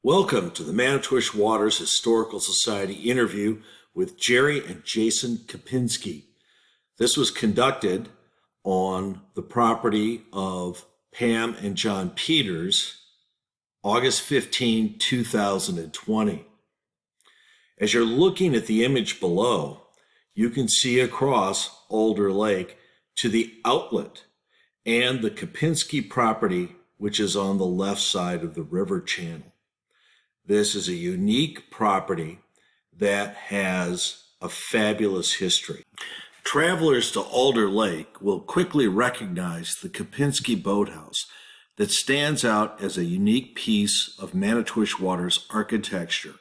Welcome to the Manitowish Waters Historical Society interview with Jerry and Jason Kempinski. This was conducted on the property of Pam and John Peters, August 15, 2020. As you're looking at the image below, you can see across Alder Lake to the outlet and the Kempenski property, which is on the left side of the river channel. This is a unique property that has a fabulous history. Travelers to Alder Lake will quickly recognize the Kempenski boathouse that stands out as a unique piece of Manitowish Waters architecture.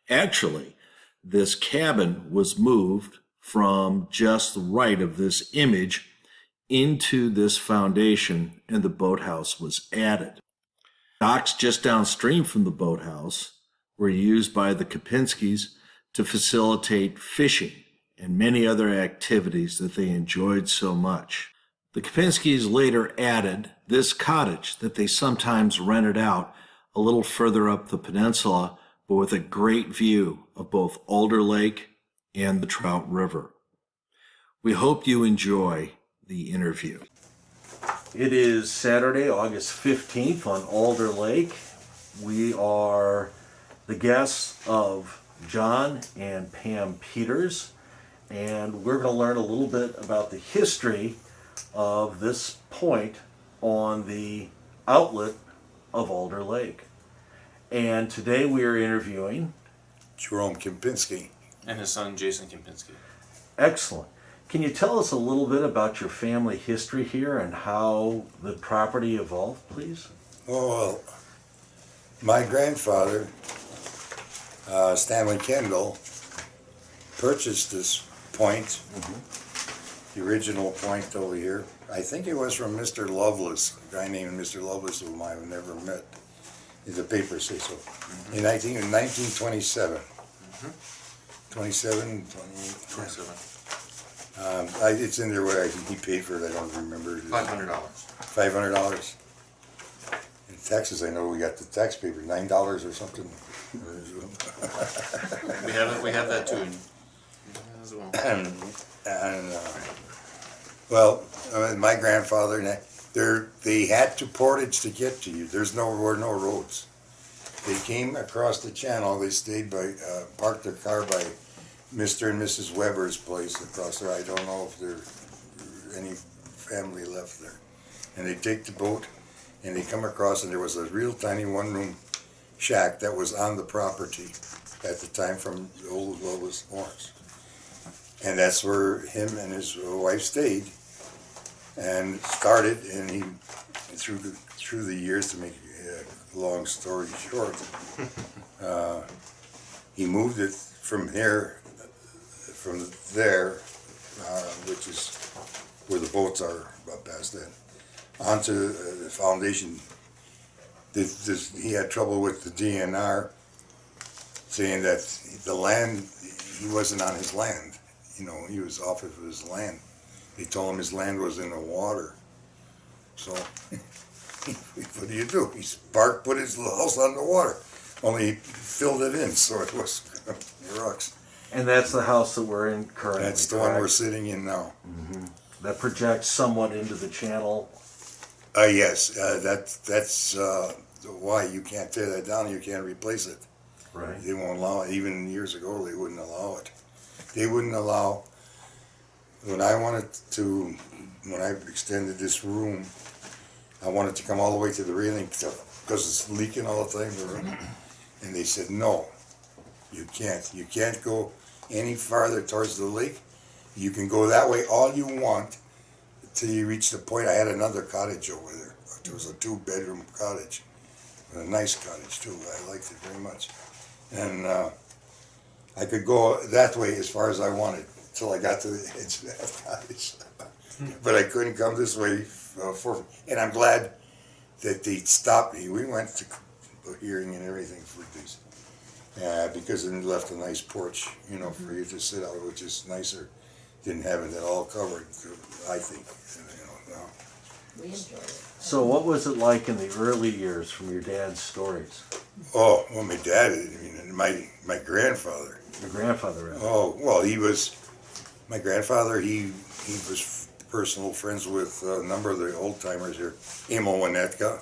Actually, this cabin was moved from just the right of this image into this foundation, and the boathouse was added. Docks just downstream from the boathouse were used by the Kempenskis to facilitate fishing and many other activities that they enjoyed so much. The Kempenskis later added this cottage that they sometimes rented out a little further up the peninsula, but with a great view of both Alder Lake and the Trout River. We hope you enjoy the interview. It is Saturday, August 15th on Alder Lake. We are the guests of John and Pam Peters, and we're going to learn a little bit about the history of this point on the outlet of Alder Lake. And today we are interviewing Jerome Kempinski and his son Jason Kempinski. Excellent. Can you tell us a little bit about your family history here and how the property evolved, please? Well, my grandfather, Stanley Kendall, purchased this point, the original point over here. I think it was from Mr. Lovelace, a guy named Mr. Lovelace whom I've never met. The papers say so. In 1927. 27, 28, 27. It's in there where he paid for it. I don't remember. $500. $500. In Texas, I know we got the tax paper, $9 or something. We have that too as well. My grandfather, they had to portage to get to you. There were no roads. They came across the channel. They stayed parked their car by Mr. and Mrs. Weber's place across there. I don't know if there's any family left there. And they take the boat and they come across, and there was a real tiny one-room shack that was on the property at the time from the old Loveless Orange. And that's where him and his wife stayed and started, and he, through the years, to make a long story short, he moved it from there, which is where the boats are about past that, onto the foundation. He had trouble with the DNR, saying that the land, he wasn't on his land. You know, he was off of his land. They told him his land was in the water. So, what do you do? He put his house on the water. Only he filled it in, so it was rocks. And that's the house that we're in currently. That's the one we're sitting in now. That projects somewhat into the channel. Yes, that's why you can't tear that down. You can't replace it. Right. They won't allow it. Even years ago, they wouldn't allow it. They wouldn't allow. When I extended this room, I wanted to come all the way to the railing because it's leaking all the time. And they said, no, you can't. You can't go any farther towards the lake. You can go that way all you want until you reach the point. I had another cottage over there. It was a 2-bedroom cottage. A nice cottage too. I liked it very much. And I could go that way as far as I wanted until I got to the edge of that cottage. But I couldn't come this way and I'm glad that they stopped me. We went to a hearing and everything for this. Because it left a nice porch, you know, for you to sit out, which is nicer. Didn't have it at all covered, I think. You know, no. We enjoyed it. So what was it like in the early years from your dad's stories? Oh, well, my dad, I mean, my grandfather. Your grandfather, right? Oh, well, my grandfather, he was personal friends with a number of the old timers here. Emil Winnetka,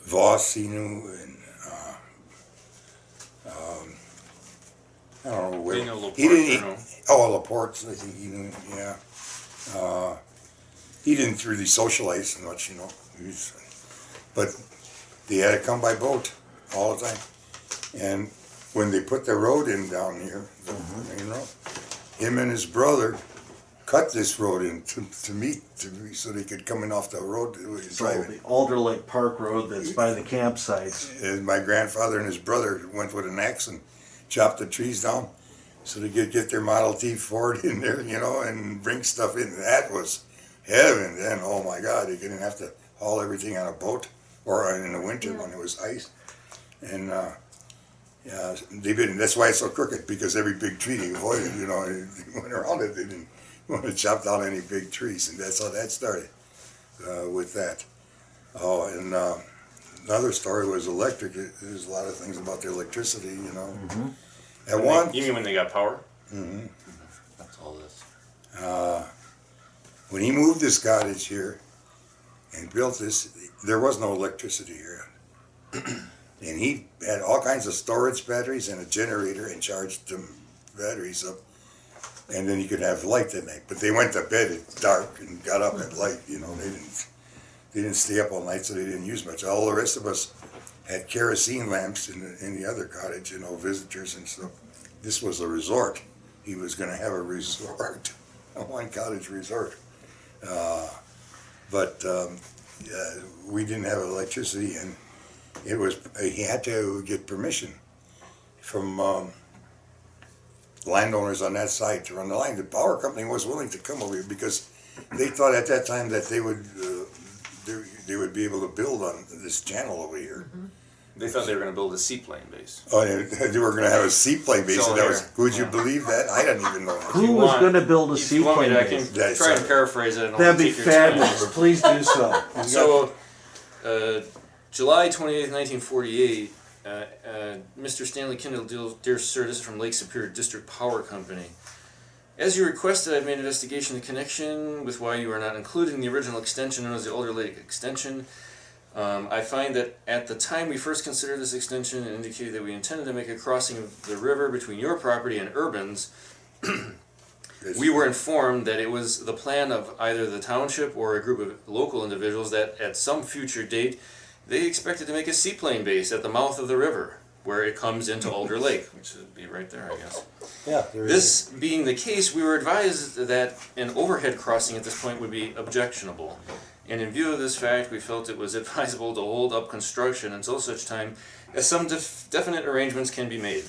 Voss, he knew, and I don't know where. Did he know Laporte He didn't. or no? Oh, Laporte, I think he knew. Yeah. He didn't really socialize so much, you know. But they had to come by boat all the time. And when they put the road in down here, you know, him and his brother cut this road in to meet so they could come in off the road. So the Alder Lake Park Road that's by the campsites. And my grandfather and his brother went with an axe and chopped the trees down so they could get their Model T Ford in there, you know, and bring stuff in. That was heaven then. Oh my God, they didn't have to haul everything on a boat or in the winter when it was ice. And yeah, that's why it's so crooked, because every big tree they avoided, you know, they went around it, they didn't want to chop down any big trees, and that's how that started with that. Oh, and another story was electric. There's a lot of things about the electricity, you know. At one, You mean when they got power? That's all this. when he moved this cottage here and built this, there was no electricity here. And he had all kinds of storage batteries and a generator and charged them batteries up. And then you could have light at night. But they went to bed at dark and got up at light, you know. They didn't stay up all night, so they didn't use much. All the rest of us had kerosene lamps in the other cottage, you know, visitors and stuff. This was a resort. He was going to have a resort, a one cottage resort. But we didn't have electricity, and he had to get permission from landowners on that side to run the line. The power company was willing to come over here because they thought at that time that they would be able to build on this channel over here. They thought they were going to build a seaplane base. Oh, they were going to have a seaplane base, So and that was. here, Would you yeah. believe that? I didn't even know that. Who was going to build a If you want me seaplane to, I can base? That's try and right. paraphrase it. And I'll That'd be take your time. fabulous. Please do so. So, July 28th, 1948, Mr. Stanley Kendall, dear sir, this is from Lake Superior District Power Company. As you requested, I've made an investigation in connection with why you are not included in the original extension known as the Alder Lake extension. I find that at the time we first considered this extension and indicated that we intended to make a crossing of the river between your property and Urban's, we were informed that it was the plan of either the township or a group of local individuals that at some future date they expected to make a seaplane base at the mouth of the river where it comes into Alder Lake, which would be right there, I guess. Yeah, there is. This being the case, we were advised that an overhead crossing at this point would be objectionable. And in view of this fact, we felt it was advisable to hold up construction until such time as some definite arrangements can be made.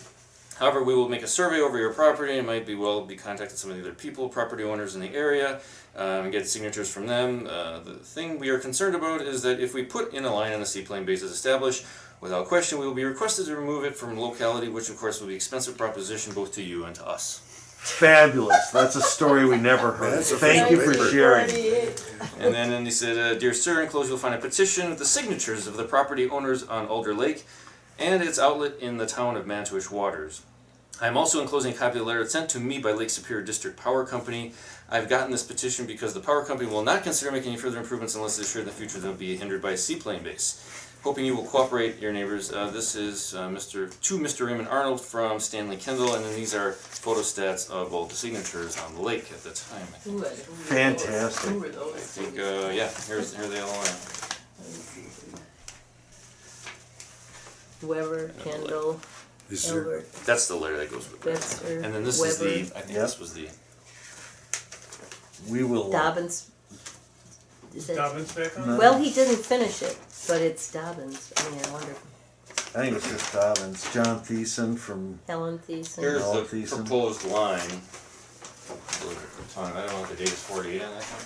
However, we will make a survey over your property. It might be contact some of the other people, property owners in the area, and get signatures from them. The thing we are concerned about is that if we put in a line on a seaplane base is established, without question, we will be requested to remove it from locality, which of course will be an expensive proposition both to you and to us. Fabulous. That's a story we never heard. That's a Thank you for favorite. sharing. And then he said, Dear Sir, enclosed you'll find a petition with the signatures of the property owners on Alder Lake and its outlet in the town of Manitowish waters. I am also enclosing a copy of the letter sent to me by Lake Superior District Power Company. I've gotten this petition because the power company will not consider making any further improvements unless it's assured in the future they'll be hindered by a seaplane base. Hoping you will cooperate, your neighbors. This is Mr. Raymond Arnold from Stanley Kendall, and then these are photostats of all the signatures on the lake at the time. Fantastic. Who were I those? think, yeah, here they all are. Weber, Kendall, This is Albert, That's the letter that goes with it. Betzer, And then this Weber, is the, I think Yep. this was the, We will. Dobbins. Is that- Dobbins back on? No. Well, he didn't finish it, but it's Dobbins. I mean, I wonder. I think it's just Dobbins. John Thiessen from. Helen Thiessen. here's All the decent. proposed line. I don't know what the date is, 48 on that one?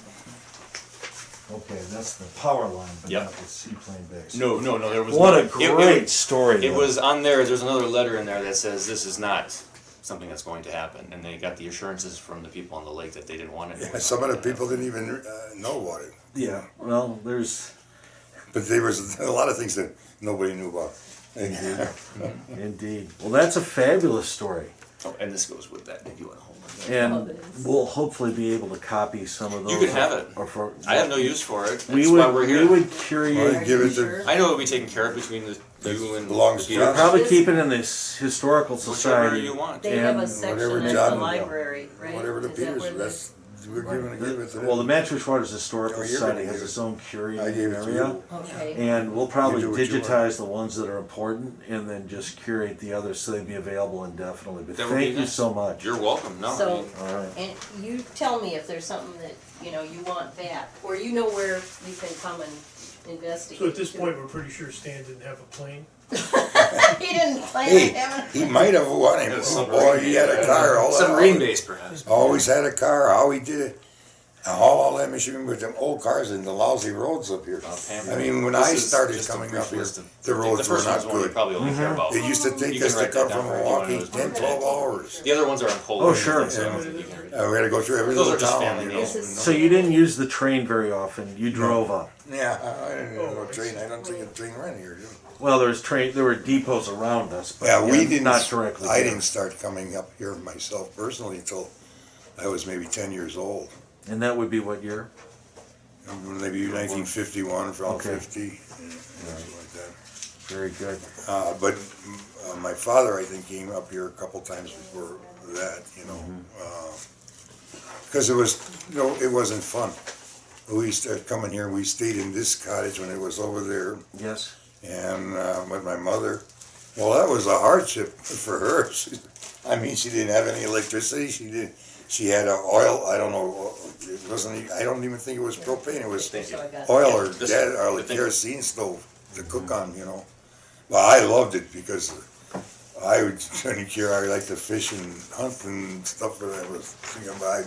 Okay, that's the power line, but Yep. not the seaplane base. No, there was What no, a great story. It though. was on there, there's another letter in there that says this is not something that's going to happen, and they got the assurances from the people on the lake that they didn't want it. Yeah, some of the people didn't even know about it. Yeah, well, there's, But there was a lot of things that nobody knew about. indeed. Well, that's a fabulous story. Oh, and this goes with that if you want to hold it. And we'll hopefully be able to copy some of those. You can have it. Or for, I have no use for it. That's we why would, we're here. we would curate. Well, give it to, Sure. I know it'll be taken care of between you and belongs the to We'll us. probably keep it in this historical Whichever society. you want. They have a And section whatever at John the will. library, right? whatever the Is that Peters, where that's, we're giving it to them. Well, the Manitowish Waters Historical Oh, you're Society gonna has give its it. own I curated gave it to area. you. Okay. And we'll probably You do what you digitize the ones that are important and then just curate the others so they'd be available indefinitely. But That would be thank you nice. so much. You're welcome. No, I So, mean, All right. and you tell me if there's something that, you know, you want back, or you know where you can come and investigate. So at this point, we're pretty sure Stan didn't have a plane. He didn't plan on Hey, having. he might have won him. Yeah, Oh, submarine. boy, he had a car. All that. submarine base perhaps. Always had a car. How he did it. And all that machine with them old cars and the lousy roads up here. I mean, when This I is started just a coming brief up here, list of- the roads were first not one's one you good. probably only care about. It used to take You can us to write come that down from for if you want Milwaukee to 10, 12 hours. The other ones are on cold. Oh, sure. So I don't think you can read. We had to go through every Those little are just town, family you know. meals. This is- So you didn't use the train very often. You drove up. Yeah, I didn't know no train. I don't think a train ran here. Did it? Well, there were depots around us, but Yeah, we didn't. not directly. I here. didn't start coming up here myself personally until I was maybe 10 years old. And that would be what year? Maybe 1951, from Okay. 50, something like that. Very good. But my father, I think, came up here a couple times before that, you know, because it was, you know, it wasn't fun. We started coming here, we stayed in this cottage when it was over there, Yes. and with my mother. Well, that was a hardship for her. I mean, she didn't have any electricity. She had a oil. I don't know. It wasn't. I don't even think it was propane. It was Thank you. So I got- oil or This- gas or the thing- kerosene stove to cook on, you know. Well, I loved it because I didn't care. I liked to fish and hunt and stuff. But I was thinking about.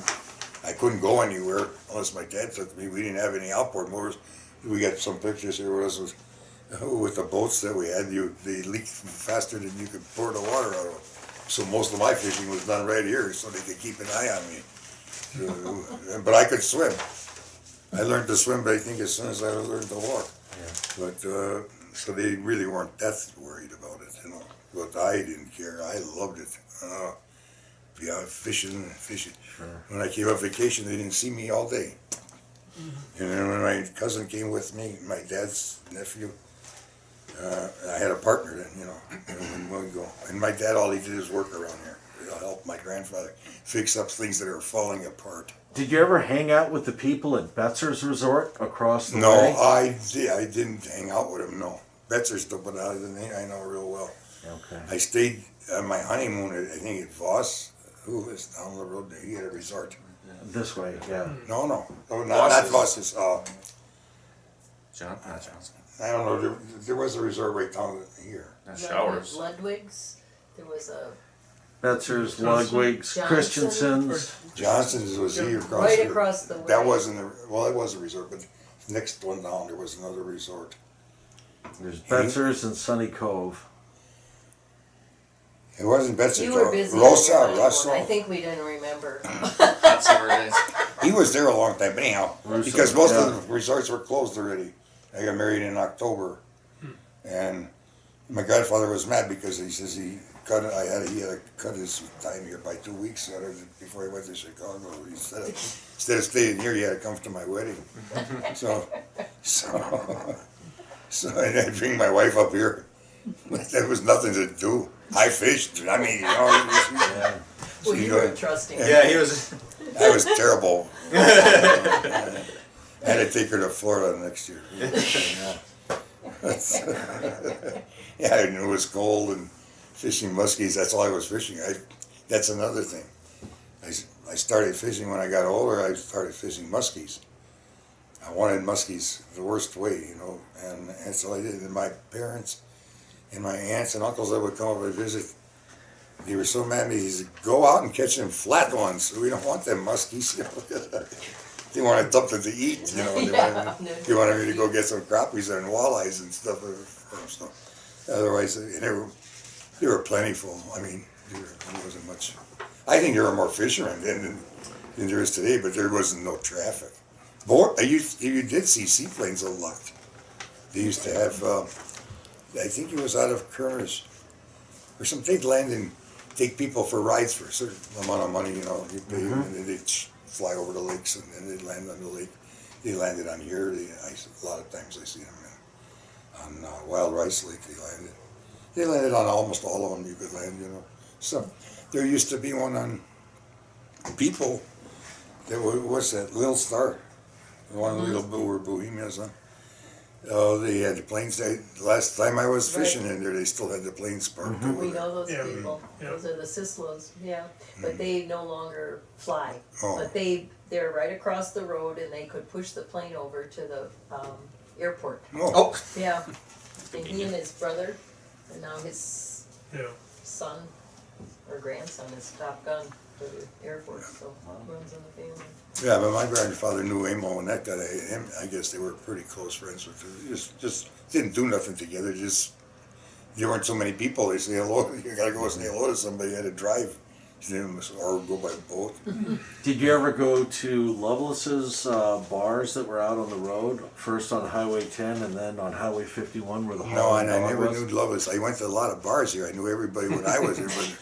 I couldn't go anywhere unless my dad took me. We didn't have any outboard motors. We got some pictures here with the boats that we had. They leaked faster than you could pour the water out of them. So most of my fishing was done right here, so they could keep an eye on me. But I could swim. I learned to swim, but I think as soon as I learned to walk. But so they really weren't that worried about it, you know. But I didn't care. I loved it. Yeah, fishing. Sure. When I came on vacation, they didn't see me all day. And then when my cousin came with me, my dad's nephew, I had a partner then, you know. And we'd go. And my dad, all he did is work around here. He'll help my grandfather fix up things that are falling apart. Did you ever hang out with the people at Betzer's Resort across the No, way? I didn't hang out with him. No, Betzer's still, but I know real well. Okay. I stayed on my honeymoon. I think at Voss, who was down the road. He had a resort. This way, yeah. No, not Voss's. Voss's. Not Johnson. I don't know. There was a resort right down here. Not showers. Ludwig's, there was a, Betzer's, Johnson? Ludwig's, Johnson? Christensen's. Johnson's was here across right here. across the way. That wasn't it was a resort, but next one down there was another resort. There's Betzer's and Sunny Cove. It wasn't Betsy. You were busy. Rosa, on your honeymoon. I Russell. think we didn't remember. Hot summer days. He was there a long time, but anyhow, Russo, because most yeah. of the resorts were closed already. I got married in October, and my godfather was mad because he says he had to cut his time here by 2 weeks before he went to Chicago. Instead of staying here, he had to come to my wedding. so and I'd bring my wife up here. There was nothing to do. I fished. I mean, you know. Well, you were trusting. Yeah, he was. That was terrible. I had to take her to Florida next year. Yeah, and it was cold and fishing muskies. That's all I was fishing. That's another thing. I started fishing when I got older. I started fishing muskies. I wanted muskies the worst way, you know, and so I did. And my parents and my aunts and uncles that would come up and visit, they were so mad at me. He said, "Go out and catch them flat ones. We don't want them muskies." You know? They wanted something to eat, you know. They wanted me to go get some crappies and walleyes and stuff. So otherwise, they were plentiful. I mean, There wasn't much. I think there were more fishermen then than there is today, but there wasn't no traffic. You did see seaplanes a lot. They used to have, I think it was out of Kerner's, or something. They'd land and take people for rides for a certain amount of money, you know, you pay them, and then they'd fly over the lakes, and then they'd land on the lake. They landed on here. A lot of times I see them on Wild Rice Lake. They landed on almost all of them. You could land, you know. So there used to be one on People. What's that? Little Star. The one where Bohemians on. Oh, they had the planes. The last time I was fishing in there, they still had the planes parked over We there. know those Yeah. people. Yeah. Those are the Sislos, yeah. But they no longer fly. Oh. But they're right across the road and they could push the plane over to the airport. Oh, Yeah. And he and his brother, and now his Yeah. son or grandson is Top Gun for the Air Force, so runs in the family. yeah, but my grandfather knew Amo, and that guy, him, I guess they were pretty close friends with him. Just didn't do nothing together. Just there weren't so many people. They say hello. You gotta go say hello to somebody. You had to drive, or go by boat. Did you ever go to Lovelace's bars that were out on the road? First on Highway 10 and then on Highway 51 where the No, Holland and I Dog never was? knew Loveless. I went to a lot of bars here. I knew everybody when I was here, but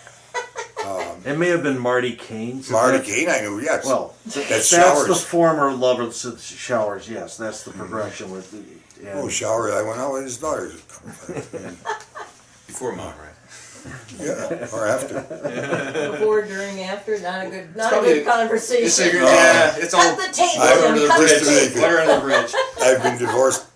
It may have been Marty Kane's. Marty Kane, I knew, yes. Well, that's that's Showers. the former Lovelace's Showers, yes. That's the progression with the... and- Oh, Shower, I went out with his daughters. Before mom, right? Yeah, or after. Before, during, after, not a good probably it's conversation. it's all Cut the tape, I Jim, under the cut the bridge. tape. Water under the bridge. I've been divorced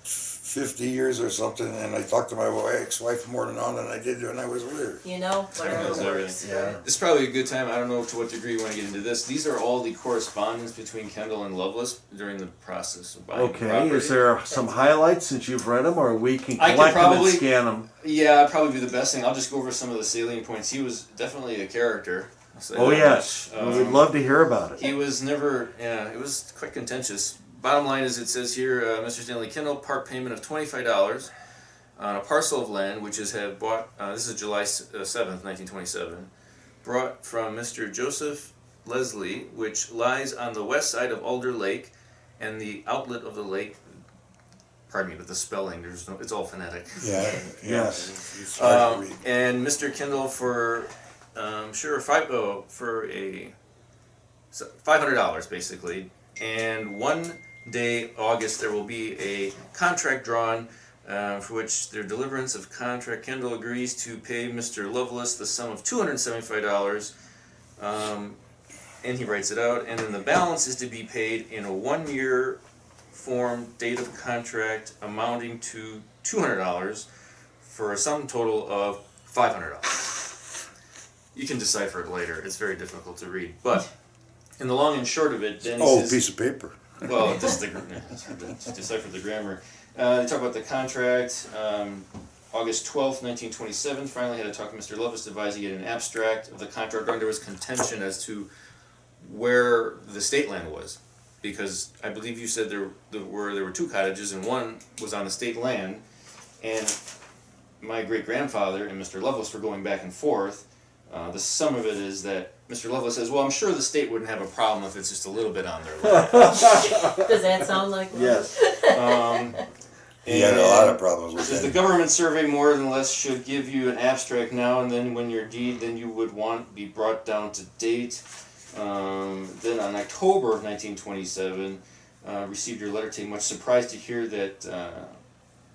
50 years or something, and I talked to my ex-wife more than I did when I was with her. You know, whatever knows works. everything. Yeah. This is probably a good time. I don't know to what degree you want to get into this. These are all the correspondence between Kendall and Lovelace during the process of buying the Okay, property. is there some highlights since you've read them, or we can I can collect them and probably- scan them? Yeah, probably be the best thing. I'll just go over some of the salient points. He was definitely a character. I'll say Oh, that yes. much. We'd love to hear about it. He was never, it was quite contentious. Bottom line is, it says here, Mr. Stanley Kendall, part payment of $25 on a parcel of land which is have bought, this is July 7th, 1927, brought from Mr. Joseph Leslie, which lies on the west side of Alder Lake, and the outlet of the lake, pardon me, but the spelling, it's all phonetic. Yeah, Yes. It's hard to read. And Mr. Kendall for $500 basically, and one day August there will be a contract drawn for which their deliverance of contract. Kendall agrees to pay Mr. Lovelace the sum of $275, and he writes it out, and then the balance is to be paid in a 1-year form date of contract amounting to $200 for a sum total of $500. You can decipher it later. It's very difficult to read. But in the long and short of it, then he Oh, says, piece of paper. well, this is to decipher the grammar. They talk about the contract. August 12th, 1927, finally had to talk to Mr. Lovelace to advise he get an abstract of the contract. There was contention as to where the state land was, because I believe you said there were 2 cottages and one was on the state land, and my great-grandfather and Mr. Lovelace were going back and forth. The sum of it is that Mr. Lovelace says, well, I'm sure the state wouldn't have a problem if it's just a little bit on their land. Does that sound like one? Yes. He had a lot of problems with Says the that. government survey more than less should give you an abstract now and then when your deed then you would want be brought down to date. Then on October of 1927, received your letter, taking much surprised to hear that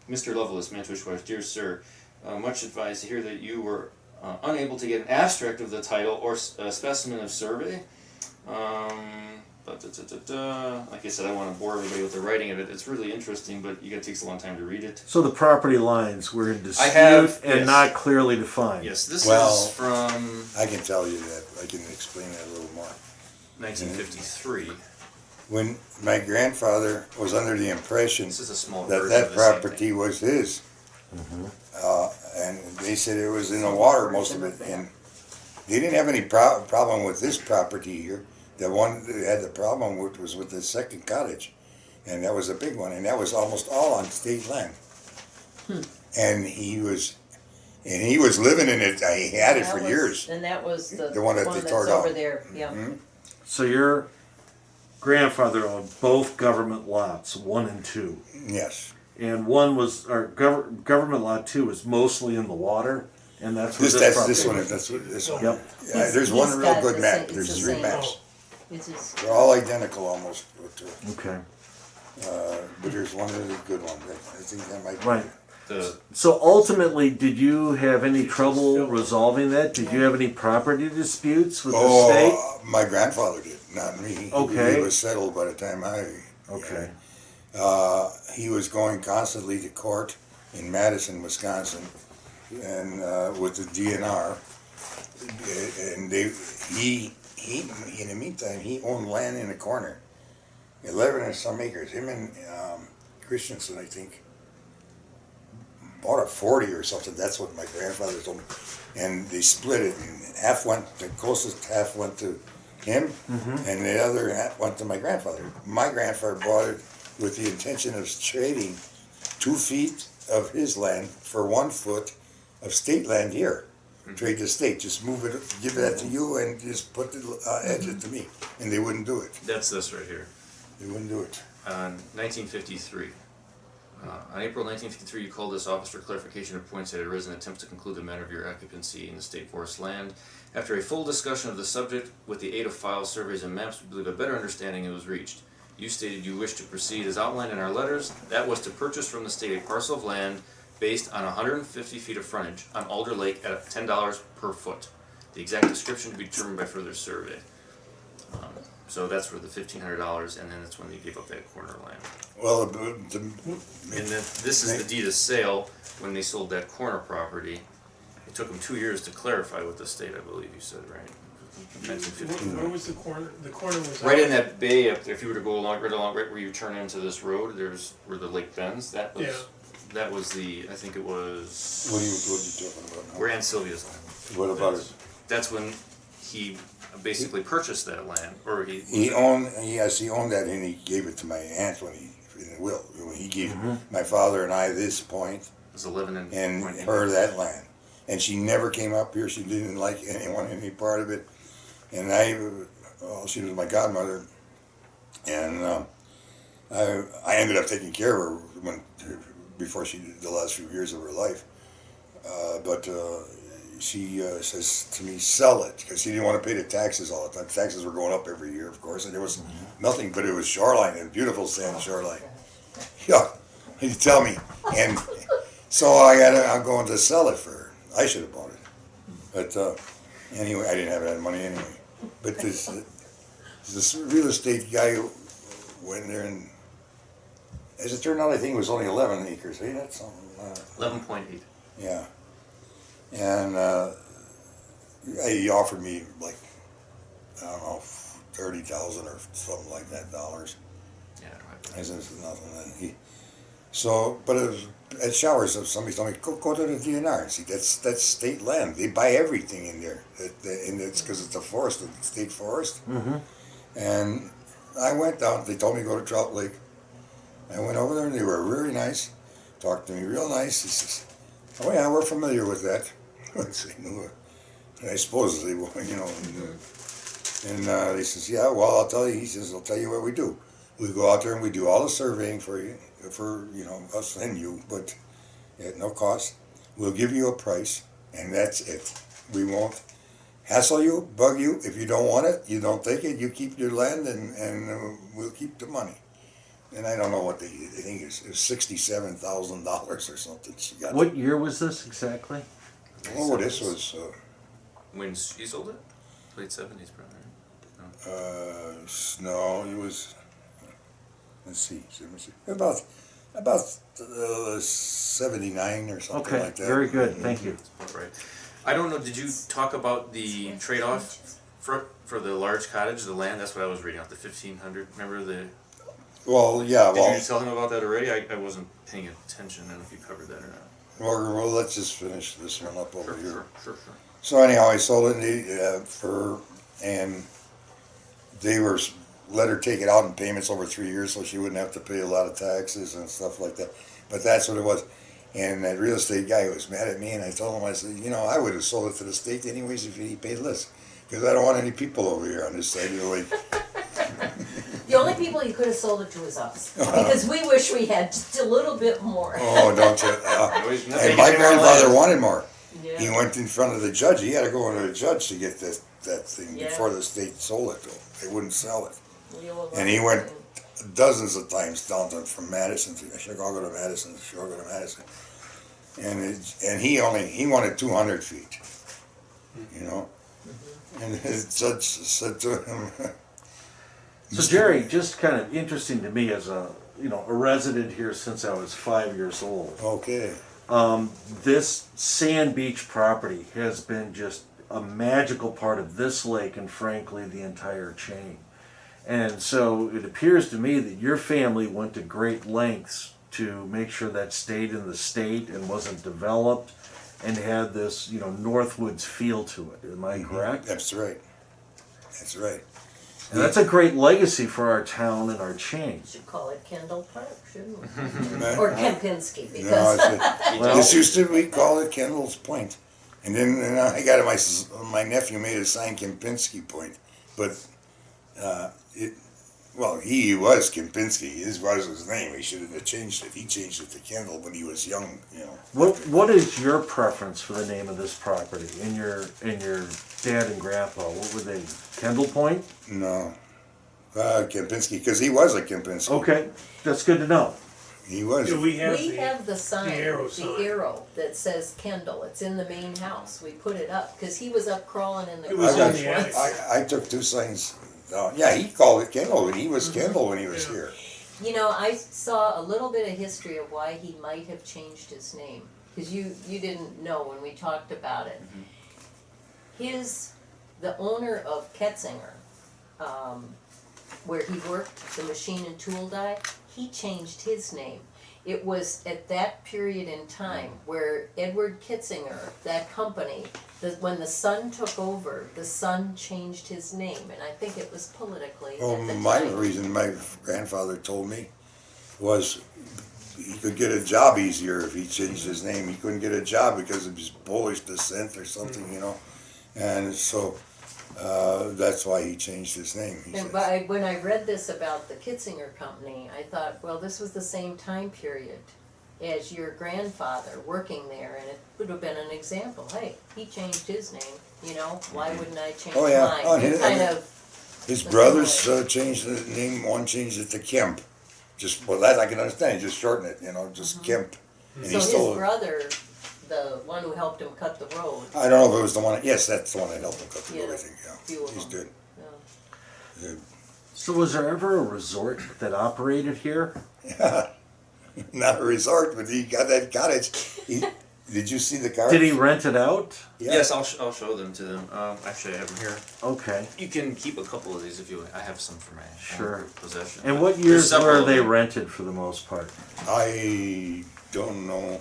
Mr. Lovelace, Manitowish wife, dear sir, much advised to hear that you were unable to get an abstract of the title or a specimen of survey. Like I said, I don't want to bore everybody with the writing of it. It's really interesting, but it takes a long time to read it. So the property lines were in dispute have, and yes. not clearly defined. Yes, this Well- is from I can tell you that. I can explain that a little more. 1953. When my grandfather was under the impression This is a small that version that of the same property thing. was his, and they said it was in the water, most of it, and they didn't have any problem with this property here. The one that had the problem with was with the second cottage, and that was a big one, and that was almost all on state land. And he And he was living in it, he had it That for was- years. And that was the one that they tore that's over down. there, yeah. So your grandfather owned both government lots, 1 and 2. Yes. And one was, or government lot 2 was mostly in the water, and that's where This, this that's property this one, is. this one. Yep. Yeah, there's He's one real got good the map, same- it's there's the 3 same. maps. It's just, They're all identical almost, Okay. but there's one really good one. I think that might be. Right. The, So ultimately, did you have any trouble resolving that? Did you have any property disputes with the state? Oh, my grandfather did, not me. Okay. He was settled by the time Okay. He was going constantly to court in Madison, Wisconsin, and with the DNR. And he, in the meantime, he owned land in the corner, 11 and some acres. Him and Christensen, I think, bought a 40 or something. That's what my grandfather told me. And they split it, and half went, the closest half went to him, and the other half went to my grandfather. My grandfather bought it with the intention of trading 2 feet of his land for 1 foot of state land here. Trade the state, just move it, give that to you, and just put the edge it to me. And they wouldn't do it. that's this right here. They wouldn't do it. 1953. On April 1953, you called this office for clarification of points that had arisen in attempts to conclude the matter of your occupancy in the state forest land. After a full discussion of the subject with the aid of files, surveys, and maps, we believe a better understanding was reached. You stated you wished to proceed as outlined in our letters. That was to purchase from the state a parcel of land based on 150 feet of frontage on Alder Lake at $10 per foot. The exact description to be determined by further survey. So that's for the $1,500, and then that's when they gave up that corner land. Well, And then this is the deed of sale when they sold that corner property. It took them 2 years to clarify with the state, I believe you said, right? 1950. Where was the corner? The corner was Right out- in that bay up there, if you were to go along right where you turn into this road, there's where the lake bends, that was, Yeah. that was the, I think it was what are you talking about now? Grand Sylvia's land. What about it? That's when he basically purchased that land, or he. He owned that, and he gave it to my aunt when he, in the will. When he gave my father and I this point, It was 11 and point her that land. And she never came up here. She didn't like anyone, any part of it. And she was my godmother. And I ended up taking care of her before she did the last few years of her life. But she says to me, sell it, because she didn't want to pay the taxes all the time. Taxes were going up every year, of course, and there was nothing, but it was shoreline, and beautiful sand shoreline. Yeah, you tell me. And so I'm going to sell it for her. I should have bought it. But anyway, I didn't have that money anyway. But this real estate guy went there, and as it turned out, I think it was only 11 acres. Hey, that's something. 11.8. Yeah. And he offered me like, I don't know, 30,000 or something like that dollars. Yeah, I don't have I said, "This is nothing." And but it was at Showers. Somebody told me, go to the DNR. See, that's state land. They buy everything in there, and it's because it's a forest, a state forest. And I went down. They told me to go to Trout Lake. I went over there, and they were really nice. Talked to me real nice. He says, "Oh yeah, we're familiar with that." I said, "No." And I suppose they will, you know. And he says, "Yeah, well, I'll tell you." He says, "I'll tell you what we do. We go out there and we do all the surveying for you, us and you, but at no cost. We'll give you a price, and that's it. We won't hassle you, bug you. If you don't want it, you don't take it. You keep your land, and we'll keep the money." And I don't know what I think it was $67,000 or something. She got. What year was this exactly? Oh, this was When she sold it? Late 70s, probably. no, it was. Let's see, about 79 or something Okay, like that. very good, thank you. That's about right. I don't know, did you talk about the trade-off for the large cottage, the land? That's what I was reading off, the 1,500. Remember the... Well, yeah, Did you tell him about that already? I wasn't paying attention. I don't know if you covered that or not. well, let's just finish this one up over here. Sure. So anyhow, I sold it and they let her take it out in payments over 3 years, so she wouldn't have to pay a lot of taxes and stuff like that. But that's what it was. And that real estate guy was mad at me, and I told him, I said, you know, I would have sold it to the state anyways if he paid less, because I don't want any people over here on this side of the lake. The only people you could have sold it to is us, because we wish we had just a little bit more. Oh, don't you? Always And nothing my in our grandfather lives. wanted more. Yeah. He went in front of the judge. He had to go into the judge to get that thing Yeah. before the state sold it to him. They wouldn't sell it. We will And he love went it. dozens of times down to from Madison to Chicago to Madison, Chicago to Madison. And he wanted 200 feet, you know. And his judge said to him, So Jerry, just kind of interesting to me as a resident here since I was 5 years old. okay. This sand beach property has been just a magical part of this lake and frankly the entire chain. And so it appears to me that your family went to great lengths to make sure that stayed in the state and wasn't developed and had this, Northwoods feel to it. Am I correct? That's right. That's right. And that's a great legacy for our town and our chain. Should call it Kendall Park, shouldn't we? No, Or Kempenski, no, because this used to be called Kendall's Point. And then I got it, my nephew made it sign Kempenski Point. But he was Kempenski. His was his name. He should have changed it. He changed it to Kendall when he was young, What is your preference for the name of this property? And your dad and grandpa, what were they? Kendall Point? No. Kempenski, because he was a Kempenski. Okay, that's good to know. He was. Do we have we the, have the sign, arrow the sign. arrow that says Kendall. It's in the main house. We put it up because he was up crawling in the It was garage in the attic. once. I took two signs down. Yeah, he called it Kendall, and he was Kendall when he was here. You know, I saw a little bit of history of why he might have changed his name because you didn't know when we talked about it. The owner of Ketzinger, where he worked, the machine and tool guy, he changed his name. It was at that period in time where Edward Kitzinger, that company, when the son took over, the son changed his name, and I think it was politically Well, at the my time. reason my grandfather told me was he could get a job easier if he changed his name. He couldn't get a job because of his Polish descent or something, And so that's why he changed his name. He And says. when I read this about the Kitzinger company, I thought, well, this was the same time period as your grandfather working there, and it would have been an example. Hey, he changed his name, why wouldn't I change Oh, yeah. mine? Oh, It his- kind of, His brothers changed the name. One changed it to Kemp. That I can understand. Just shorten it, just Kemp. And so he his stole it. brother, the one who helped him cut the road, I don't know if it was the one. Yes, that's the one that helped him cut the road. Yeah, I think. few of He's them. good. yeah. So was there ever a resort that operated here? Not a resort, but he got that cottage. Did you see the car? Did he rent it out? Yeah. Yes, I'll show them to them. Actually, I have them here. Okay. You can keep a couple of these if you like. I have some for my own Sure. possession. And what There's years several were of they them. rented for the most part? I don't know.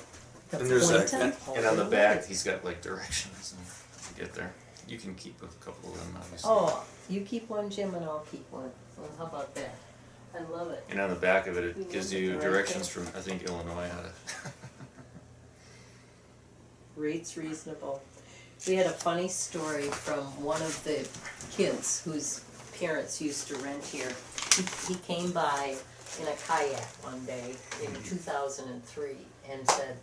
And there's Point and on the back, he's got like directions to get there. You can keep a couple of them, obviously. Oh, you keep one, Jim, and I'll keep one. Well, how about that? I love it. And on the back of it, You it gives want you the directions direction? from, I think, Illinois how to. Rates reasonable. We had a funny story from one of the kids whose parents used to rent here. He came by in a kayak one day in 2003 and said,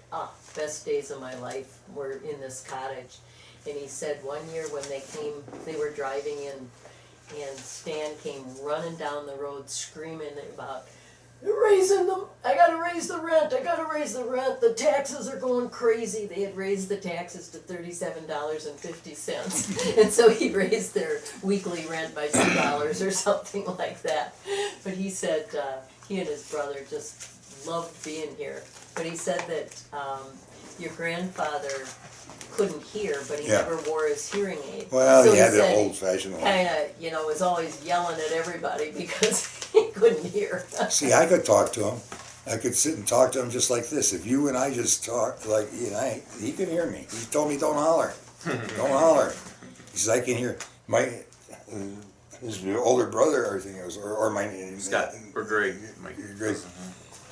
best days of my life were in this cottage. And he said one year when they were driving in, and Stan came running down the road screaming about, "They're raising them, I gotta raise the rent, the taxes are going crazy." They had raised the taxes to $37.50. And so he raised their weekly rent by $2 or something like that. But he said he and his brother just loved being here. But he said that your grandfather couldn't hear, but he Yeah. never wore his hearing aid. Well, So he had the said old-fashioned one. kinda, was always yelling at everybody because he couldn't hear. See, I could talk to him. I could sit and talk to him just like this. If you and I just talked like he could hear me. He told me, "Don't holler, don't holler." He says, "I can hear his older brother." I think it was, or my Scott or Greg. Greg.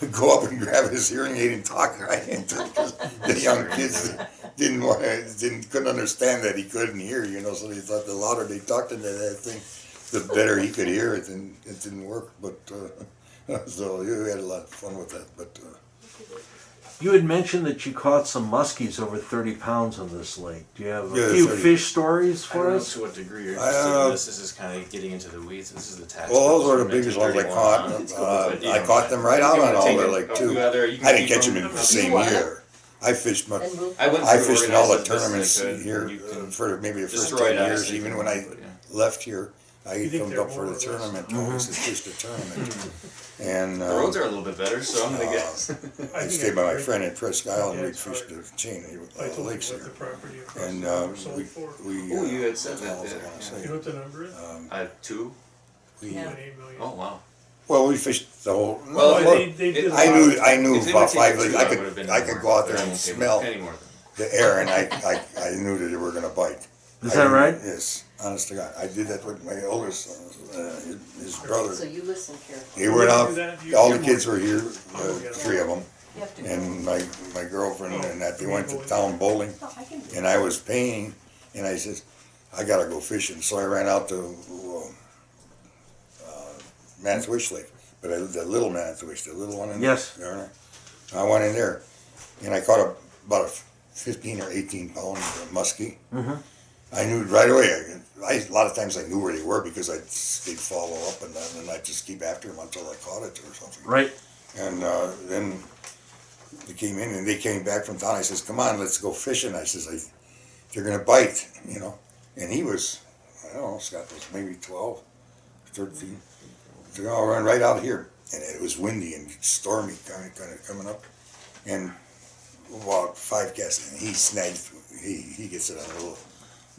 go up and grab his hearing aid and talk right into it, 'cause the young kids couldn't understand that he couldn't hear, you know, so they thought the louder they talked into that thing, the better he could hear it, and it didn't work, but, so we had a lot of fun with that, but, You had mentioned that you caught some muskies over 30 pounds on this lake. Do you have a Yeah, few 30. fish stories I for don't know us? to what degree you're I, interested in this. This is kind of getting into the weeds. This is the tax. well, those were the bill biggest ones I 31 caught. on. I caught them right out on Alder Lake Oh, too. you either- you can I didn't keep catch them in the same what? year. I fished much. And we'll- I fished in all the organize it as best tournaments as I could, here and you can for maybe the first destroy 10 it, years, obviously, even when I but, yeah. left here. I You think come they're up for more the or less? tournament, always to fish the tournament. And The roads are a little bit better, so I'm gonna guess. I stayed by my friend in Presque Island, we'd fish the chain I told you lakes what the here. property across And the road sold we, for. Oh, you had said that, what was I yeah. gonna say? You know what the number is? I have 2. We, Yeah. 2.8 million. Oh wow. well, we fished the whole, Well, no, They did a I lot knew, of- I knew If they about would take 5 the lakes. 2, would've been I could more, go out but there I and won't pay smell a penny more than the air, and I knew that they were gonna bite. Is that right? Yes, honest to God. I did that with my oldest son, his brother. So you listen carefully. They went out, Do that, you- all the you're kids more- were here, Oh, yeah. 3 of them, You have to go. and my girlfriend and that, they went to Oh, town bowling, Oh, I can do and I was paying, and I said, I gotta go fishing, so I ran out to, Manitowish Lake, but the little Manitowish, the little one in Yes. there. I went in there, and I caught about a 15 or 18 pound muskie. I knew right away. A lot of times I knew where they were because they'd follow up and I'd just keep after them until I caught it or something. Right. And then they came in and they came back from town. I says, "Come on, let's go fishing." I says, "They're gonna bite, you know." And he was, I don't know, Scott was maybe 12, 13. They're gonna run right out here, and it was windy and stormy, kind of coming up, and about 5 casts, and he snagged. He gets it on a little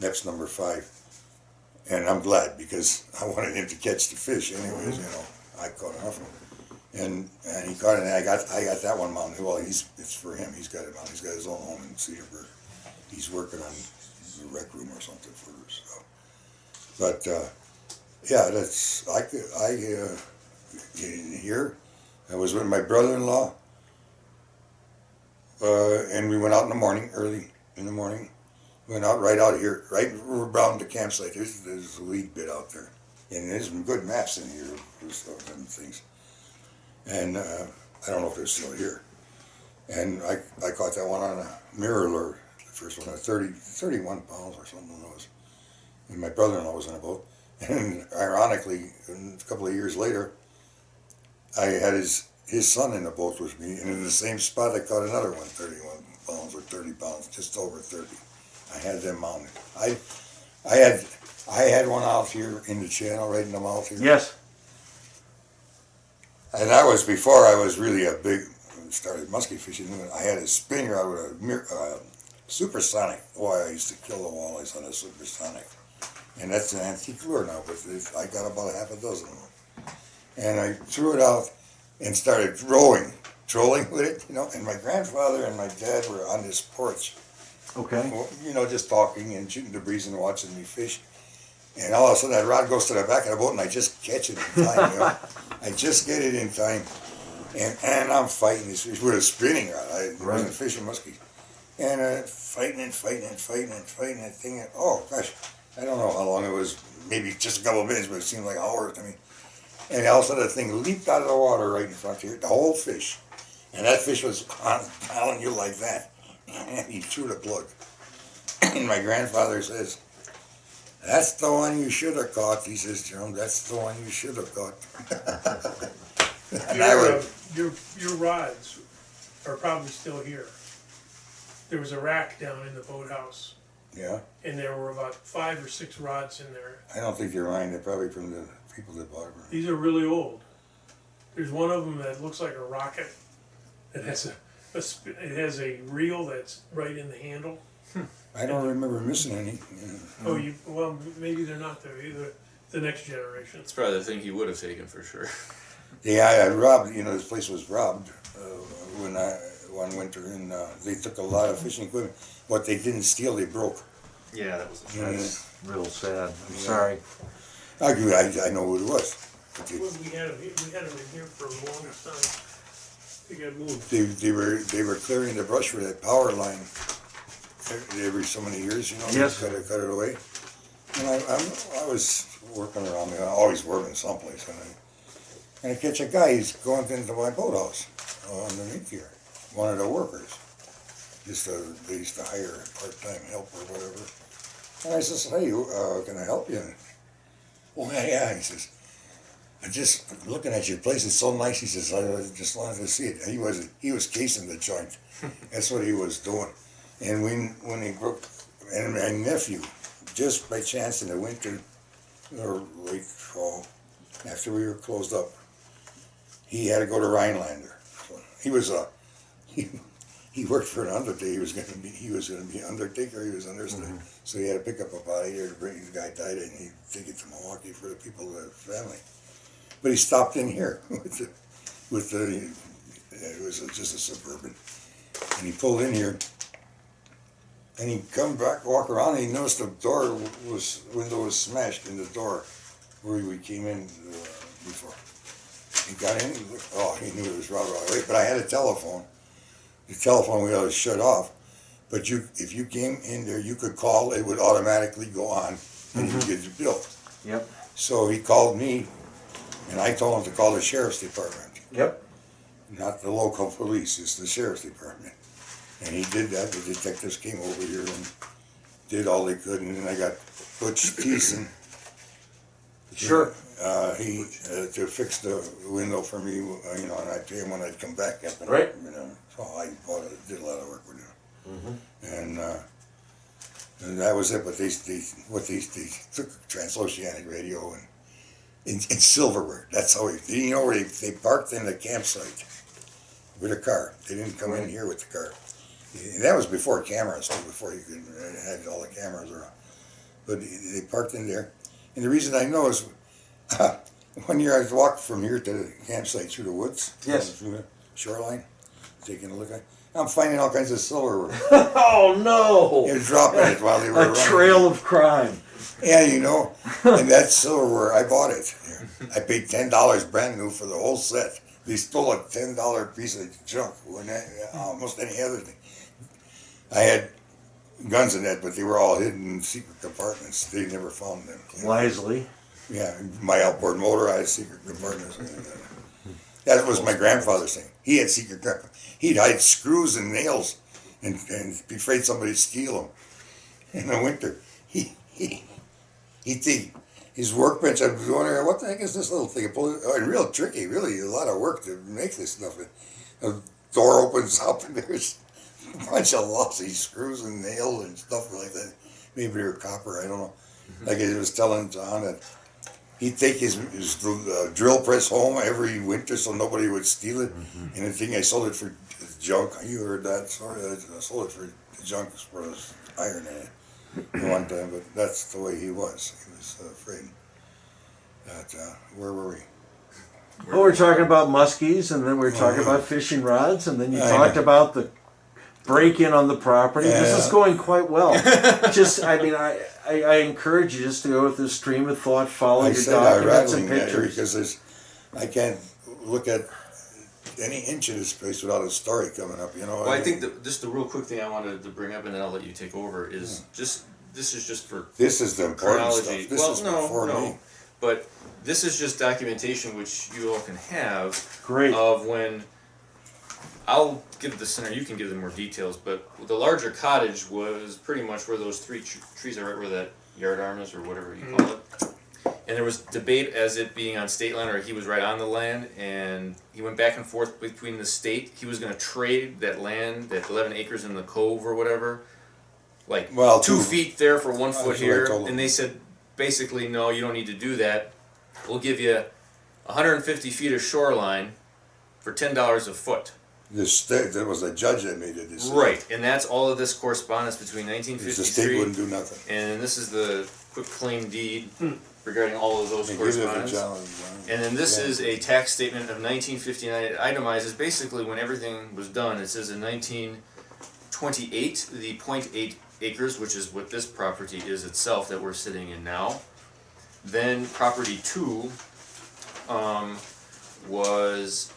Neps number 5, and I'm glad because I wanted him to catch the fish anyways. You know, I caught enough of him, and he caught it. And I got that one mounted. Well, it's for him. He's got it mounted. He's got his own home in Cedarburg. He's working on the rec room or something for us. So. But yeah, that's here. I was with my brother-in-law, and we went out in the morning, early in the morning. We went out right out here, right around the campsite. There's a weed bit out there, and there's some good maps in here and stuff and things. And I don't know if they're still here. And I caught that one on a mirror lure, the first one, 31 pounds or something it was. And my brother-in-law was in a boat. And ironically, a couple of years later, I had his son in the boat with me, and in the same spot I caught another one, 31 pounds or 30 pounds, just over 30. I had them mounted. I had one out here in the channel, right in the mouth here. Yes. And that was before I was really a big, started muskie fishing. I had a spinner out with a supersonic. Boy, I used to kill the walleyes on a supersonic. And that's an antique lure now, but I got about half a dozen of them. And I threw it out and started trolling with it, you know. And my grandfather and my dad were on this porch, Okay. well, you know, just talking and shooting the breeze and watching me fish. And all of a sudden that rod goes to the back of the boat and I just catch it in time, you know. I just get it in time. And I'm fighting this fish with a spinning rod. I wasn't fishing muskie. And fighting that thing. And, oh, gosh, I don't know how long it was. Maybe just a couple of minutes, but it seemed like hours to me. And all of a sudden the thing leaped out of the water right in front here, the whole fish. And that fish was on you like that. And he threw the plug. And my grandfather says, "That's the one you should have caught." He says, "Jerome, that's the one you should have caught." And I would, Your rods are probably still here. There was a rack down in the boathouse, yeah, and there were about 5 or 6 rods in there. I don't think you're lying. They're probably from the people that bought them. These are really old. There's one of them that looks like a rocket. It has it has a reel that's right in the handle. I don't remember missing any. Oh, well, maybe they're not there either. The next generation. It's probably the thing he would have taken for sure. Yeah, I robbed. You know, this place was robbed one winter, and they took a lot of fishing equipment. What they didn't steal, they broke. Yeah, that was the That's real sad. I'm sorry. I know who it was. Well, we had them in here for the longest time. They got moved. They were clearing the brush for that power line every so many years, you know. Yes. Cut it away. And I was working around there, always working someplace, and I catch a guy. He's going into my boathouse underneath here. One of the workers. They used to hire a part-time help or whatever. And I says, "Hey, can I help you?" "Oh yeah." He says, "I'm just looking at your place. It's so nice." He says, "I just wanted to see it." He was casing the joint. That's what he was doing. And when he broke, and my nephew, just by chance in the winter or late fall, after we were closed up, he had to go to Rhinelander. So he was he worked for an undertaker. He was going to be an undertaker. He was understood. So he had to pick up a body there to bring. The guy died, and he'd take it to Milwaukee for the people, the family. But he stopped in here with the it was just a Suburban, and he pulled in here. And he come back, walk around, and he noticed the window was smashed in the door where we came in before. He got in, he knew it was robbed right away. But I had a telephone. The telephone we always shut off. But if you came in there, you could call, it would automatically go on, and you get your bill. Yep. So he called me, and I told him to call the sheriff's department. Yep. Not the local police, it's the sheriff's department. And he did that. The detectives came over here and did all they could, and then I got Butch Thiessen. Sure. He to fix the window for me, and I'd pay him when I'd come back up. And, Right. So I did a lot of work with him. And that was it. But they took transoceanic radio and in silverware. That's how where they parked in the campsite with a car. They didn't come in here with the car. And that was before cameras, too, before you could had all the cameras around. But they parked in there. And the reason I know is one year I walked from here to the campsite through the woods. Yes. Through the shoreline, taking a look at it. I'm finding all kinds of silverware. Oh no! They were dropping it while they were running. A trail of crime. Yeah, and that silverware, I bought it. I paid $10 brand new for the whole set. They stole a $10 piece of junk more than almost any other thing. I had guns in that, but they were all hidden in secret compartments. They never found them. Wisely. Yeah, my outboard motor, I had secret compartments. That was my grandfather's thing. He had secret compartments. He'd hide screws and nails and be afraid somebody'd steal them. In the winter, he'd take his workbench. I was wondering, what the heck is this little thing? Real tricky, really, a lot of work to make this stuff. The door opens up and there's a bunch of lousy screws and nails and stuff like that. Maybe they were copper, I don't know. Like I was telling John that he'd take his drill press home every winter so nobody would steal it. And the thing, I sold it for junk. You heard that? Sorry, I sold it for junk for his iron in it one time, but that's the way he was. He was afraid. Where were we? Well, we're talking about muskies, and then we're talking about fishing rods, and then you talked about the break-in on the property. Yeah. This is going quite well. I encourage you just to go with this stream of thought, follow your documents and pictures. Because I can't look at any inch of this place without a story coming up, Well, I think just the real quick thing I wanted to bring up, and then I'll let you take over, is this is just for this is the important chronology. stuff. This is before me. But this is just documentation which you all can have. Great. Of when I'll give the center, you can give them more details, but the larger cottage was pretty much where those three trees are, right where that yard arm is, or whatever you call it. And there was debate as it being on state land, or he was right on the land, and he went back and forth between the state. He was going to trade that land, that 11 acres in the cove or whatever, like 2 feet there for 1 foot here. And they said, basically, no, you don't need to do that. We'll give you 150 feet of shoreline for $10 a foot. There was a judge that made a decision. Right, and that's all of this correspondence between The 1953. state wouldn't do nothing. And this is the quick claim deed regarding all of those They give it to correspondence. John. And then this is a tax statement of 1959. It itemizes basically when everything was done. It says in 1928, the 0.8 acres, which is what this property is itself that we're sitting in now. Then property 2 was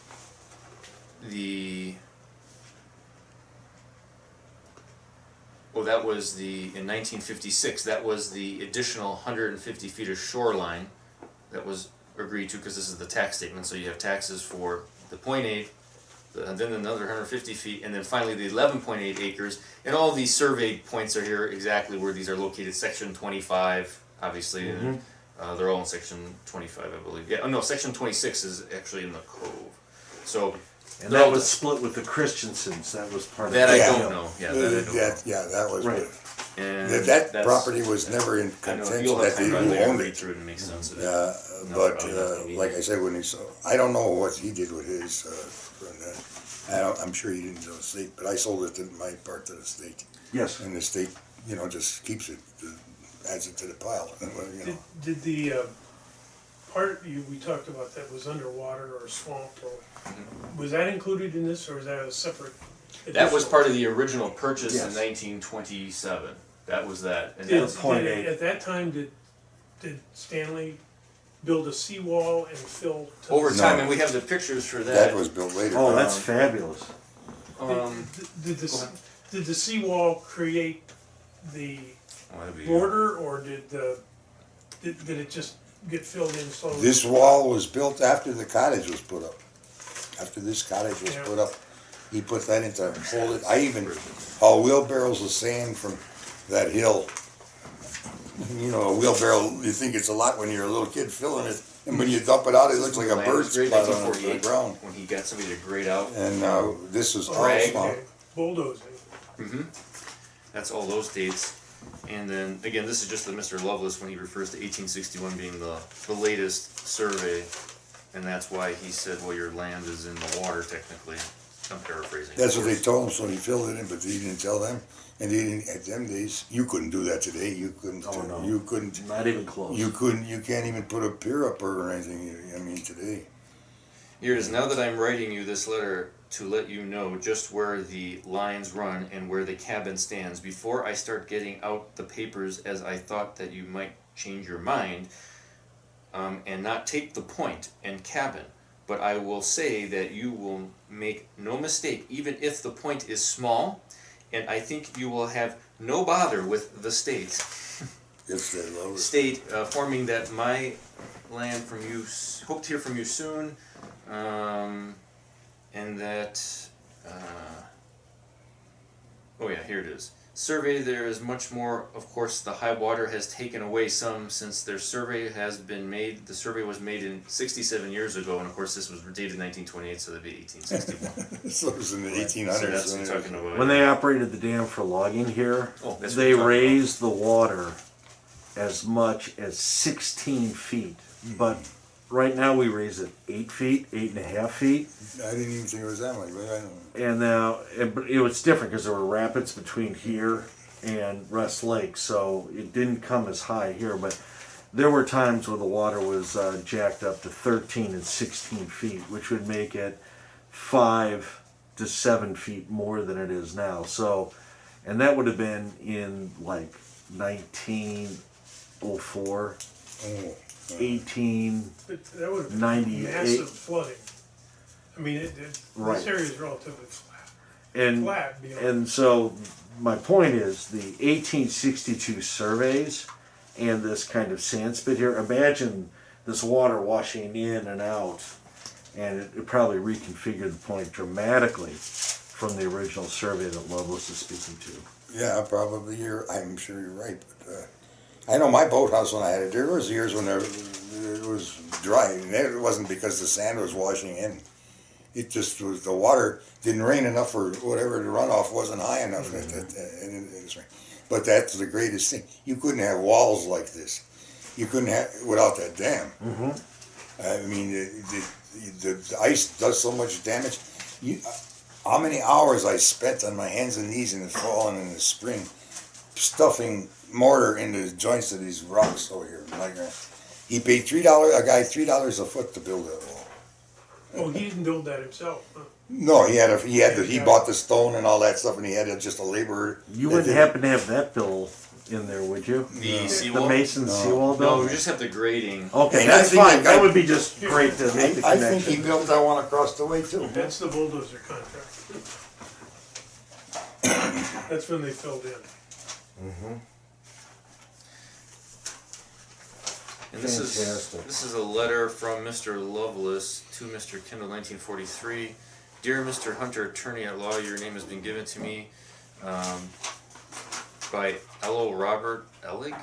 that was in 1956, that was the additional 150 feet of shoreline that was agreed to, because this is the tax statement, so you have taxes for the 0.8, then another 150 feet, and then finally the 11.8 acres. And all these surveyed points are here exactly where these are located. Section 25, obviously, and they're all in section 25, I believe. Yeah, oh no, section 26 is actually in the Cove. So, And that was split with the Christiansens. That was part of that I Yeah. don't know. Yeah, that I don't know. That was Right. And that that's- property was never in I know contention you'll that have they time to owned read it. through it and make sense of it. But like I said, when he saw, I don't know what he did with his. I'm sure he didn't do the state, but I sold it to my part to the state, Yes. and the state, just keeps it, adds it to the pile. Did the part we talked about that was underwater or swamped, or was that included in this, or is that a separate? That was part of the original purchase in Yes. 1927. That was that. And Did, that's, at that time, did Stanley build a seawall and fill? To over the- time, No. and we have the pictures for that. That was built later. Oh, that's fabulous. Did the seawall create the Oh, that'd be- border, or did it just get filled in slowly? This wall was built after the cottage was put up. After this cottage was Yeah. put up, he put that into hold it. I even haul wheelbarrows of sand from that hill. A wheelbarrow, you think it's a lot when you're a little kid filling it, and when you dump it out, it looks like a Land bird was great, spot on the 1948, ground. when he got somebody to grade out. And this was all Drag. swamp. Okay, bulldozing. That's all those dates. And then, again, this is just the Mr. Lovelace when he refers to 1861 being the latest survey. And that's why he said, well, your land is in the water technically. I'm paraphrasing. That's of what they course. told him, so he filled it in, but he didn't tell them. And he didn't, at them days, you couldn't do that today. You couldn't. Oh, no. You couldn't. Not even close. You couldn't. You can't even put a pier up or anything. I mean, today. Here it is. Now that I'm writing you this letter to let you know just where the lines run and where the cabin stands, before I start getting out the papers, as I thought that you might change your mind and not take the point and cabin. But I will say that you will make no mistake, even if the point is small, and I think you will have no bother with the state. Yes, they love it. State forming that my land from you, hope to hear from you soon, and that, oh yeah, here it is. Survey, there is much more. Of course, the high water has taken away some since their survey has been made. The survey was made in 67 years ago, and of course this was dated 1928, so that'd be 1861. So it was in the So 1800s. that's what we're talking about. When they operated the dam for logging here, Oh, that's what they we're talking raised the water as much as 16 feet. But right now we raise it 8 feet, 8.5 feet. I didn't even think it was that much, but I don't know. And now but it was different because there were rapids between here and Rest Lake, so it didn't come as high here. But there were times where the water was jacked up to 13 and 16 feet, which would make it 5 to 7 feet more than it is now. So, and that would have been in like 1904, Oh, 18. But that would have been 98. massive flooding. I mean, Right. this area is relatively flat. And Flat, beyond. and so my point is the 1862 surveys and this kind of sand spit here. Imagine this water washing in and out, and it probably reconfigured the point dramatically from the original survey that Lovelace is speaking to. yeah, probably. I'm sure you're right. But I know my boathouse when I had it. There was years when it was dry, and it wasn't because the sand was washing in. It just was the water didn't rain enough, or whatever. The runoff wasn't high enough. But that's the greatest thing. You couldn't have walls like this. You couldn't have without that dam. I mean, the ice does so much damage. How many hours I spent on my hands and knees in the fall and in the spring, stuffing mortar into the joints of these rocks over here. Like he paid $3. A guy $3 a foot to build that wall. Oh, he didn't build that himself, huh? No, he bought the stone and all that stuff, and he had just a laborer. You that wouldn't did it. happen to have that bill in there, would you? The The seawall? Mason seawall No, building? we just have the grading. Okay, And I that's think fine. the That guy- would be just great to make the I think he connection. built that one across the way too. That's the bulldozer contract. That's when they filled in. And this Fantastic. is a letter from Mr. Lovelace to Mr. Kendall, 1943. Dear Mr. Hunter, attorney at law, your name has been given to me by L.O. Robert Ellig,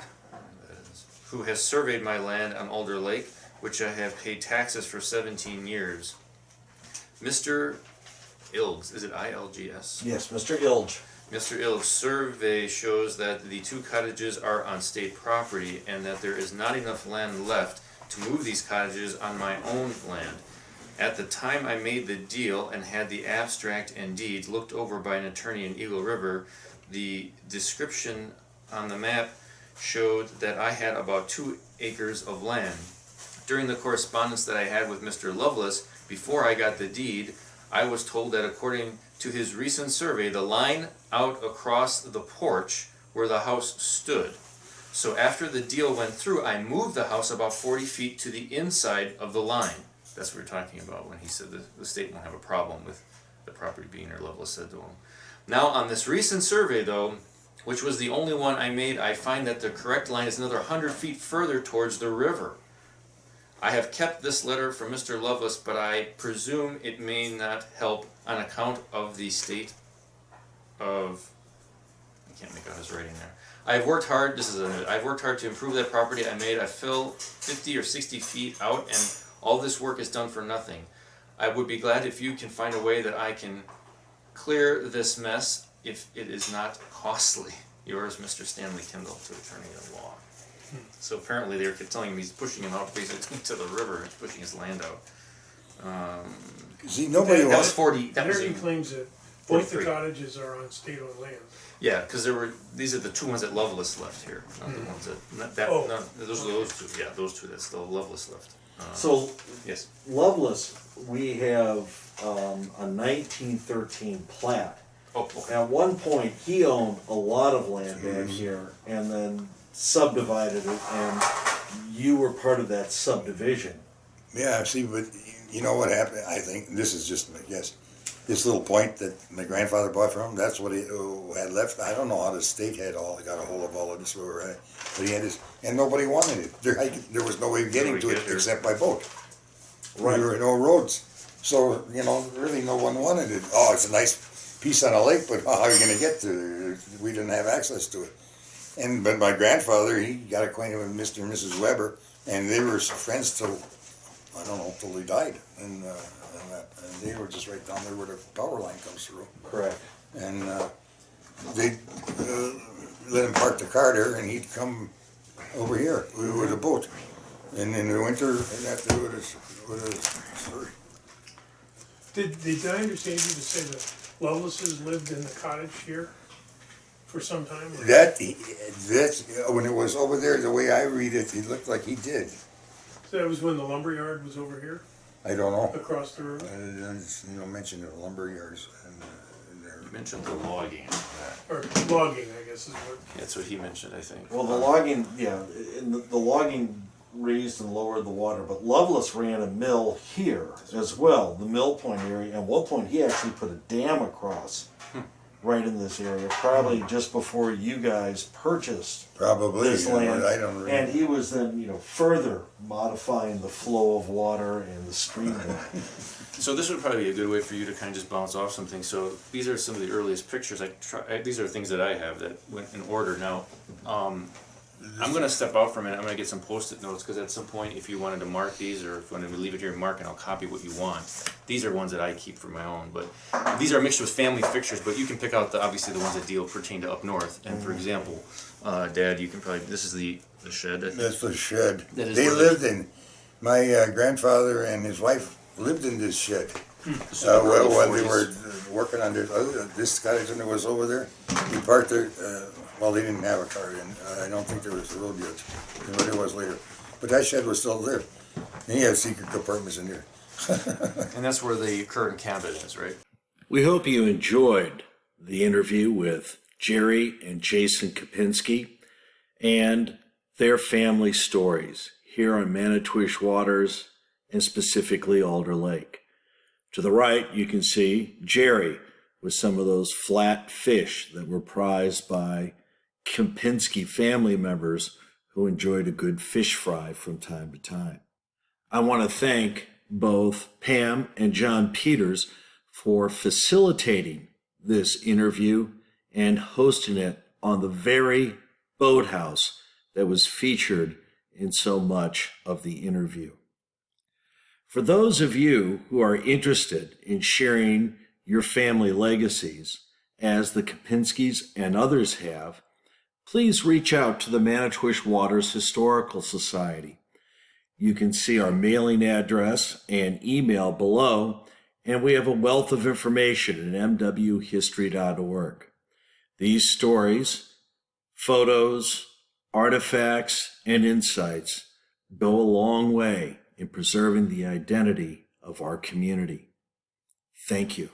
who has surveyed my land on Alder Lake, which I have paid taxes for 17 years. Mr. Ilgs, is it I-L-G-S? Yes, Mr. Ilge. Mr. Ilg's survey shows that the 2 cottages are on state property and that there is not enough land left to move these cottages on my own land. At the time I made the deal and had the abstract and deeds looked over by an attorney in Eagle River, the description on the map showed that I had about 2 acres of land. During the correspondence that I had with Mr. Lovelace before I got the deed, I was told that according to his recent survey, the line out across the porch where the house stood. So after the deal went through, I moved the house about 40 feet to the inside of the line. That's what we're talking about when he said the state won't have a problem with the property being there, Lovelace said to him. Now on this recent survey though, which was the only one I made, I find that the correct line is another 100 feet further towards the river. I have kept this letter from Mr. Lovelace, but I presume it may not help on account of the state of, I can't make out his writing there. I've worked hard, I've worked hard to improve that property I made. I fill 50 or 60 feet out and all this work is done for nothing. I would be glad if you can find a way that I can clear this mess if it is not costly. Yours, Mr. Stanley Kendall, to attorney at law. So apparently they were telling him he's pushing him out basically to the river, he's pushing his land out. See, nobody That was wants, 40, that was, Harry claims that both the 43. cottages are on state-owned land. yeah, because these are the 2 ones that Lovelace left here, not the ones Oh. those are those 2, yeah, those 2 that's still Lovelace left. So Yes, Lovelace, we have a 1913 plat. oh, okay, At one point, he owned a lot of land back here and then subdivided it, and you were part of that subdivision. yeah, see, but you know what happened? I think, this is just my guess. This little point that my grandfather bought from him, that's what he had left. I don't know how the state got a hold of all of this, but he had this, and nobody wanted it. There was no way of getting way to to it get there. except by boat. Right. There were no roads. So, really no one wanted it. Oh, it's a nice piece on a lake, but how are you gonna get to it? We didn't have access to it. But my grandfather, he got acquainted with Mr. and Mrs. Weber, and they were friends till, I don't know, till he died. And they were just right down there where the power line comes through. Correct. And they let him park the car there, and he'd come over here with a boat. And in the winter, he'd have to do it with Did I understand you to say that Lovelaces lived in the cottage here for some time? or- that's when it was over there. The way I read it, it looked like he did. So that was when the lumberyard was over here, I don't know. across the river? Mention the lumber yards and there. you mentioned the logging, Or logging, I guess is what. that's what he mentioned, I think. Well, the logging, yeah, and the logging raised and lowered the water, but Lovelace ran a mill here as well, the Mill Point area. At one point, he actually put a dam across right in this area, probably just before you guys purchased Probably. this land. I don't really. And he was then, further modifying the flow of water and the stream. So this would probably be a good way for you to kind of just bounce off some things. So these are some of the earliest pictures. These are things that I have that went in order. Now, I'm going to step out for a minute. I'm going to get some Post-it notes because at some point, if you wanted to mark these or if you wanted to leave it here and mark, and I'll copy what you want. These are ones that I keep for my own, but these are mixed with family pictures. But you can pick out obviously the ones that pertain to up north. And for example, Dad, you can probably this is the shed. I think. That's the shed. That is They where lived in. My grandfather and his wife lived in this shed. This is the early When they 40s. were working on this cottage when it was over there, he parked there. Well, they didn't have a car then. I don't think there was a road yet, but it was later. But that shed was still there. And he had secret compartments in there. And that's where the current cabin is, right? We hope you enjoyed the interview with Jerry and Jason Kempinski. and their family stories here on Manitowish waters and specifically Alder Lake. To the right, you can see Jerry with some of those flat fish that were prized by Kempenski family members who enjoyed a good fish fry from time to time. I want to thank both Pam and John Peters for facilitating this interview and hosting it on the very boathouse that was featured in so much of the interview. For those of you who are interested in sharing your family legacies, as the Kempenskis and others have, please reach out to the Manitowish Waters Historical Society. You can see our mailing address and email below, and we have a wealth of information at mwhistory.org. These stories, photos, artifacts, and insights go a long way in preserving the identity of our community. Thank you.